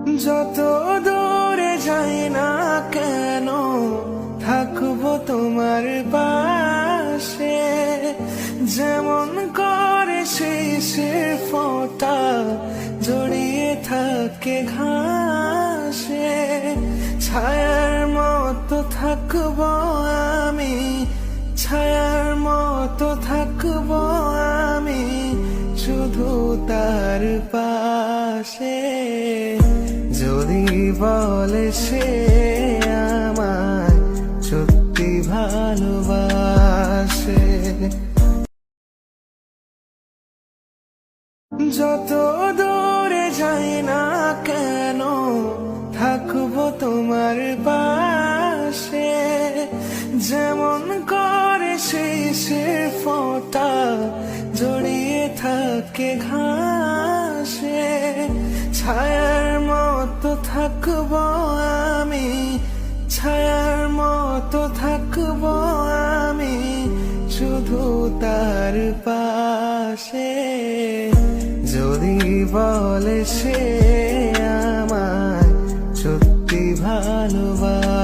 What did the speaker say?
যত দূরে যাই না কেন থাকবো তোমার পাশে, যেমন করে শিশির ফোঁটা জড়িয়ে থাকে ঘাসে। ছায়ার মতো থাকবো আমি, ছায়ার মতো থাকবো আমি শুধু তার পাশে। যদি বলে সে আমায় সত্যি ভালোবাসে, যত দূরে যাই না কেন থাকবো তোমার পাশে, যেমন করে শিশির ফোঁটা জড়িয়ে থাকে ঘাসে। ছায়ার মতো থাকবো আমি, ছায়ার মতো থাকবো আমি শুধু তার পাশে। যদি বলে সে আমায় সত্যি ভালোবাসে।